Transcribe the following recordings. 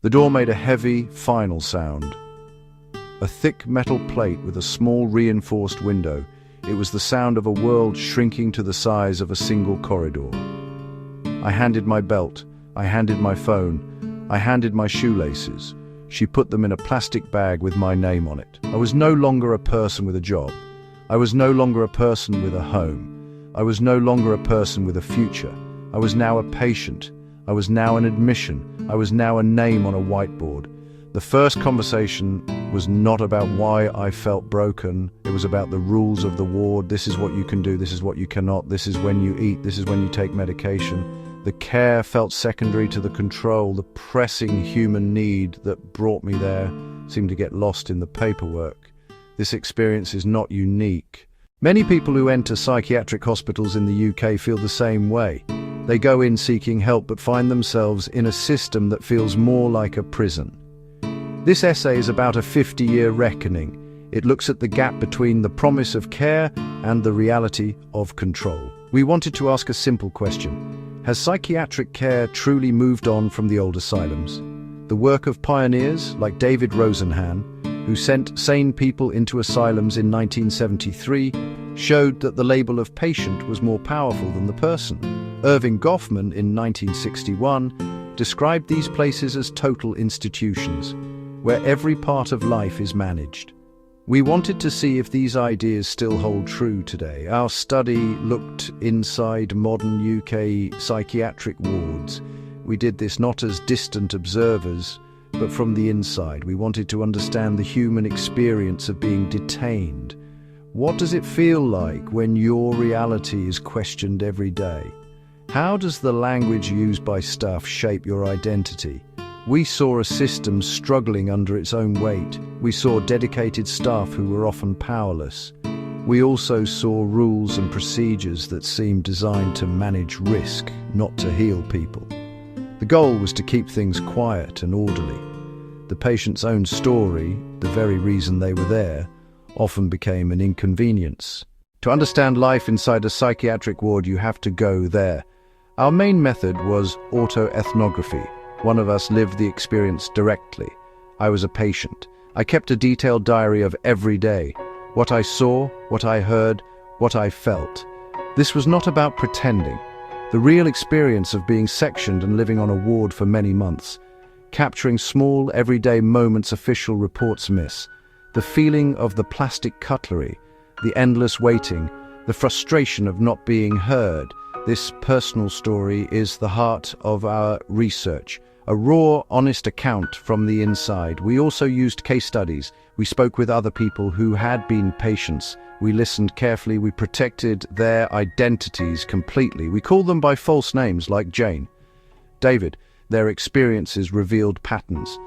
The door made a heavy, final sound. A thick metal plate with a small reinforced window. It was the sound of a world shrinking to the size of a single corridor. I handed my belt. I handed my phone. I handed my shoelaces. She put them in a plastic bag with my name on it. I was no longer a person with a job. I was no longer a person with a home. I was no longer a person with a future. I was now a patient. I was now an admission. I was now a name on a whiteboard. The first conversation was not about why I felt broken. It was about the rules of the ward. This is what you can do. This is what you cannot. This is when you eat. This is when you take medication. The care felt secondary to the control. The pressing human need that brought me there seemed to get lost in the paperwork. This experience is not unique. Many people who enter psychiatric hospitals in the UK feel the same way. They go in seeking help but find themselves in a system that feels more like a prison. This essay is about a 50-year reckoning. It looks at the gap between the promise of care and the reality of control. We wanted to ask a simple question. Has psychiatric care truly moved on from the old asylums? The work of pioneers like David Rosenhan, who sent sane people into asylums in 1973, showed that the label of patient was more powerful than the person. Irving Goffman in 1961 described these places as total institutions, where every part of life is managed. We wanted to see if these ideas still hold true today. Our study looked inside modern UK psychiatric wards. We did this not as distant observers, but from the inside. We wanted to understand the human experience of being detained. What does it feel like when your reality is questioned every day? How does the language used by staff shape your identity? We saw a system struggling under its own weight. We saw dedicated staff who were often powerless. We also saw rules and procedures that seemed designed to manage risk, not to heal people. The goal was to keep things quiet and orderly. The patient's own story, the very reason they were there, often became an inconvenience. To understand life inside a psychiatric ward, you have to go there. Our main method was autoethnography. One of us lived the experience directly. I was a patient. I kept a detailed diary of every day, what I saw, what I heard, what I felt. This was not about pretending. The real experience of being sectioned and living on a ward for many months, capturing small, everyday moments official reports miss, the feeling of the plastic cutlery, the endless waiting, the frustration of not being heard. This personal story is the heart of our research, a raw, honest account from the inside. We also used case studies. We spoke with other people who had been patients. We listened carefully. We protected their identities completely. We called them by false names like Jane, David. Their experiences revealed patterns.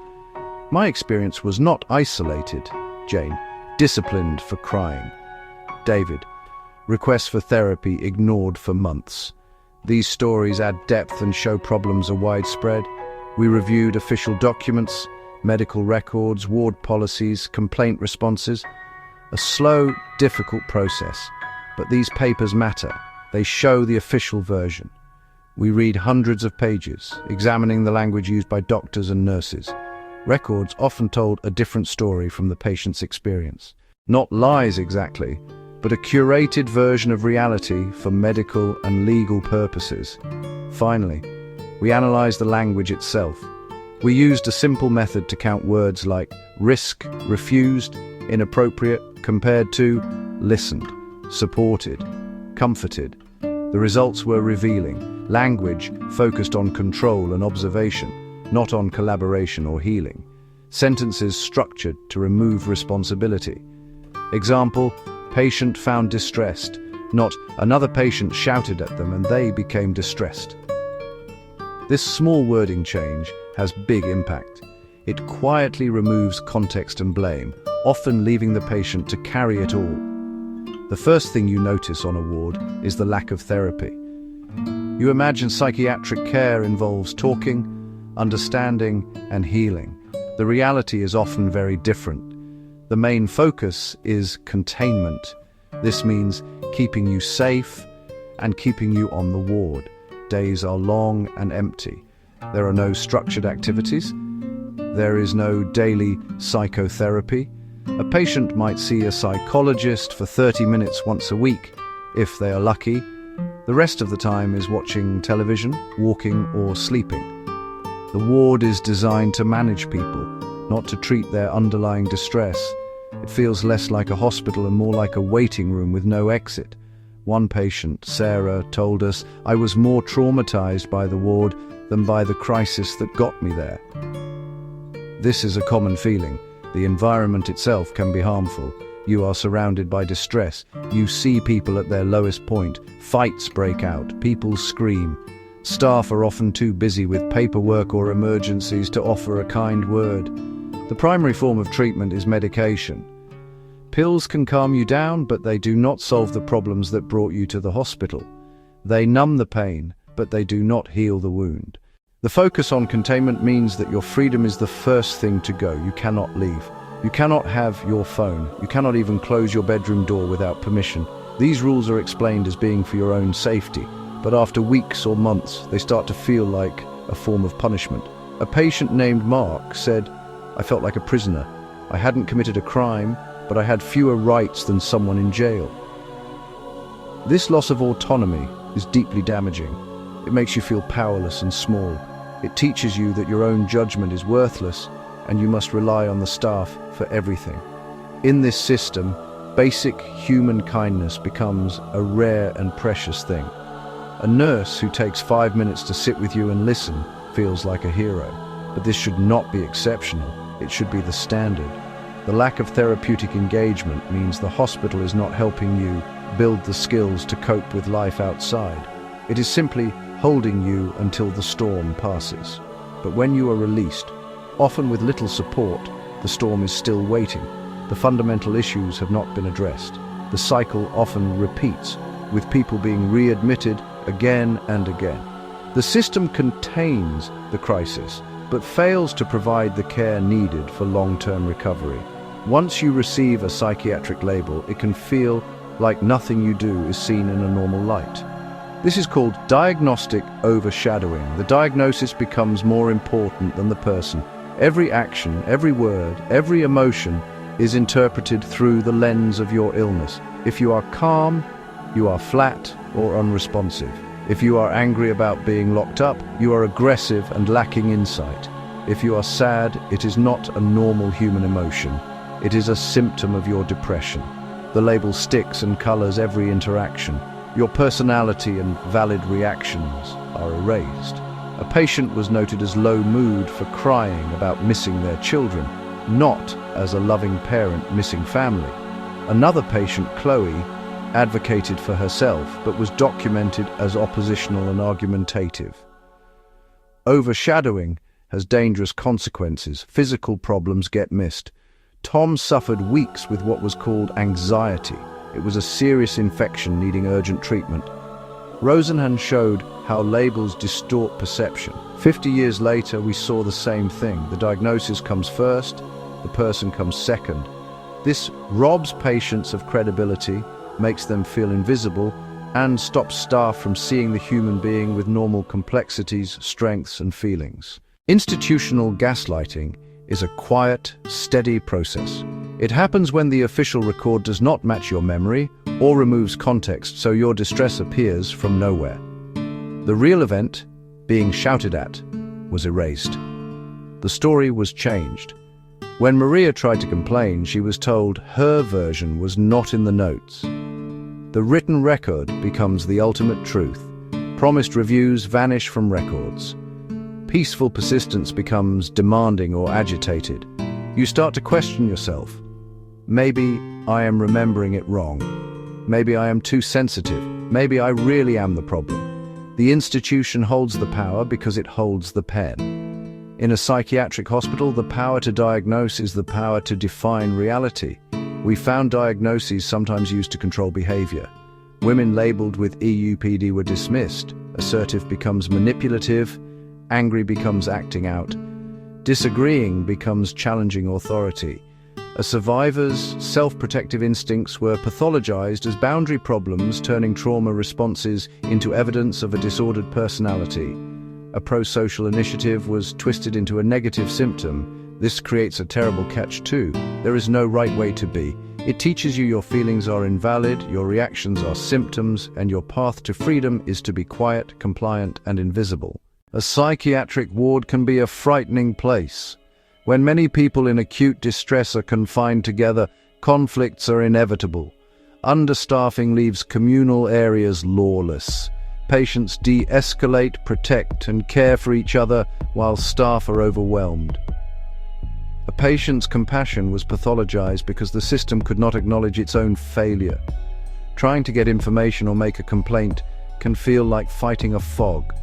My experience was not isolated. Jane, disciplined for crying. David, requests for therapy ignored for months. These stories add depth and show problems are widespread. We reviewed official documents, medical records, ward policies, complaint responses. A slow, difficult process, but these papers matter. They show the official version. We read hundreds of pages, examining the language used by doctors and nurses. Records often told a different story from the patient's experience. Not lies exactly, but a curated version of reality for medical and legal purposes. Finally, we analyzed the language itself. We used a simple method to count words like risk, refused, inappropriate, compared to listened, supported, comforted. The results were revealing. Language focused on control and observation, not on collaboration or healing. Sentences structured to remove responsibility. Example, patient found distressed, not another patient shouted at them and they became distressed. This small wording change has big impact. It quietly removes context and blame, often leaving the patient to carry it all. The first thing you notice on a ward is the lack of therapy. You imagine psychiatric care involves talking, understanding, and healing. The reality is often very different. The main focus is containment. This means keeping you safe and keeping you on the ward. Days are long and empty. There are no structured activities. There is no daily psychotherapy. A patient might see a psychologist for 30 minutes once a week, if they are lucky. The rest of the time is watching television, walking, or sleeping. The ward is designed to manage people, not to treat their underlying distress. It feels less like a hospital and more like a waiting room with no exit. One patient, Sarah, told us, "I was more traumatized by the ward than by the crisis that got me there." This is a common feeling. The environment itself can be harmful. You are surrounded by distress. You see people at their lowest point. Fights break out. People scream. Staff are often too busy with paperwork or emergencies to offer a kind word. The primary form of treatment is medication. Pills can calm you down, but they do not solve the problems that brought you to the hospital. They numb the pain, but they do not heal the wound. The focus on containment means that your freedom is the first thing to go. You cannot leave. You cannot have your phone. You cannot even close your bedroom door without permission. These rules are explained as being for your own safety, but after weeks or months, they start to feel like a form of punishment. A patient named Mark said, "I felt like a prisoner. I hadn't committed a crime, but I had fewer rights than someone in jail." This loss of autonomy is deeply damaging. It makes you feel powerless and small. It teaches you that your own judgment is worthless and you must rely on the staff for everything. In this system, basic human kindness becomes a rare and precious thing. A nurse who takes 5 minutes to sit with you and listen feels like a hero. But this should not be exceptional. It should be the standard. The lack of therapeutic engagement means the hospital is not helping you build the skills to cope with life outside. It is simply holding you until the storm passes. But when you are released, often with little support, the storm is still waiting. The fundamental issues have not been addressed. The cycle often repeats, with people being readmitted again and again. The system contains the crisis, but fails to provide the care needed for long-term recovery. Once you receive a psychiatric label, it can feel like nothing you do is seen in a normal light. This is called diagnostic overshadowing. The diagnosis becomes more important than the person. Every action, every word, every emotion is interpreted through the lens of your illness. If you are calm, you are flat or unresponsive. If you are angry about being locked up, you are aggressive and lacking insight. If you are sad, it is not a normal human emotion. It is a symptom of your depression. The label sticks and colors every interaction. Your personality and valid reactions are erased. A patient was noted as low mood for crying about missing their children, not as a loving parent missing family. Another patient, Chloe, advocated for herself, but was documented as oppositional and argumentative. Overshadowing has dangerous consequences. Physical problems get missed. Tom suffered weeks with what was called anxiety. It was a serious infection needing urgent treatment. Rosenhan showed how labels distort perception. 50 years later, we saw the same thing. The diagnosis comes first, the person comes second. This robs patients of credibility, makes them feel invisible, and stops staff from seeing the human being with normal complexities, strengths, and feelings. Institutional gaslighting is a quiet, steady process. It happens when the official record does not match your memory or removes context, so your distress appears from nowhere. The real event, being shouted at, was erased. The story was changed. When Maria tried to complain, she was told her version was not in the notes. The written record becomes the ultimate truth. Promised reviews vanish from records. Peaceful persistence becomes demanding or agitated. You start to question yourself. Maybe I am remembering it wrong. Maybe I am too sensitive. Maybe I really am the problem. The institution holds the power because it holds the pen. In a psychiatric hospital, the power to diagnose is the power to define reality. We found diagnoses sometimes used to control behavior. Women labeled with EUPD were dismissed. Assertive becomes manipulative. Angry becomes acting out. Disagreeing becomes challenging authority. A survivor's self-protective instincts were pathologized as boundary problems, turning trauma responses into evidence of a disordered personality. A pro-social initiative was twisted into a negative symptom. This creates a terrible catch-22. There is no right way to be. It teaches you your feelings are invalid, your reactions are symptoms, and your path to freedom is to be quiet, compliant, and invisible. A psychiatric ward can be a frightening place. When many people in acute distress are confined together, conflicts are inevitable. Understaffing leaves communal areas lawless. Patients de-escalate, protect, and care for each other while staff are overwhelmed. A patient's compassion was pathologized because the system could not acknowledge its own failure. Trying to get information or make a complaint can feel like fighting a fog.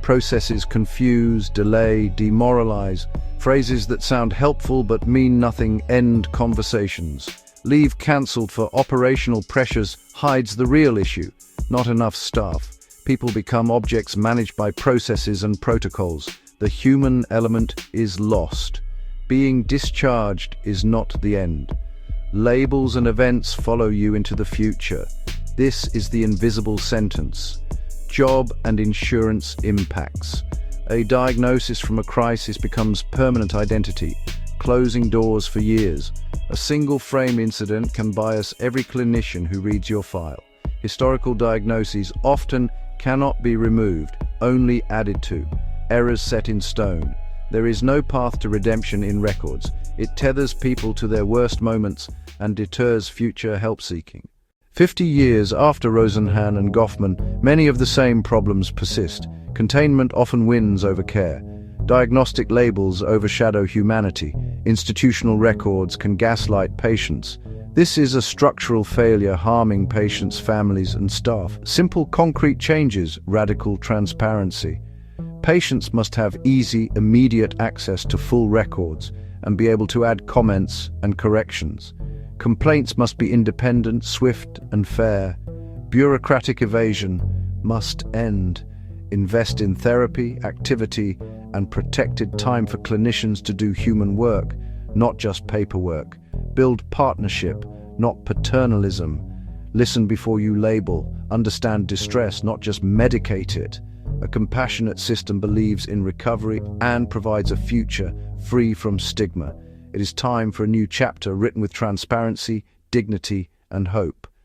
Processes confuse, delay, demoralize. Phrases that sound helpful but mean nothing end conversations. Leave cancelled for operational pressures hides the real issue, not enough staff. People become objects managed by processes and protocols. The human element is lost. Being discharged is not the end. Labels and events follow you into the future. This is the invisible sentence. Job and insurance impacts. A diagnosis from a crisis becomes permanent identity, closing doors for years. A single frame incident can bias every clinician who reads your file. Historical diagnoses often cannot be removed, only added to. Errors set in stone. There is no path to redemption in records. It tethers people to their worst moments and deters future help-seeking. 50 years after Rosenhan and Goffman, many of the same problems persist. Containment often wins over care. Diagnostic labels overshadow humanity. Institutional records can gaslight patients. This is a structural failure harming patients, families, and staff. Simple, concrete changes, radical transparency. Patients must have easy, immediate access to full records and be able to add comments and corrections. Complaints must be independent, swift, and fair. Bureaucratic evasion must end. Invest in therapy, activity, and protected time for clinicians to do human work, not just paperwork. Build partnership, not paternalism. Listen before you label. Understand distress, not just medicate it. A compassionate system believes in recovery and provides a future free from stigma. It is time for a new chapter written with transparency, dignity, and hope.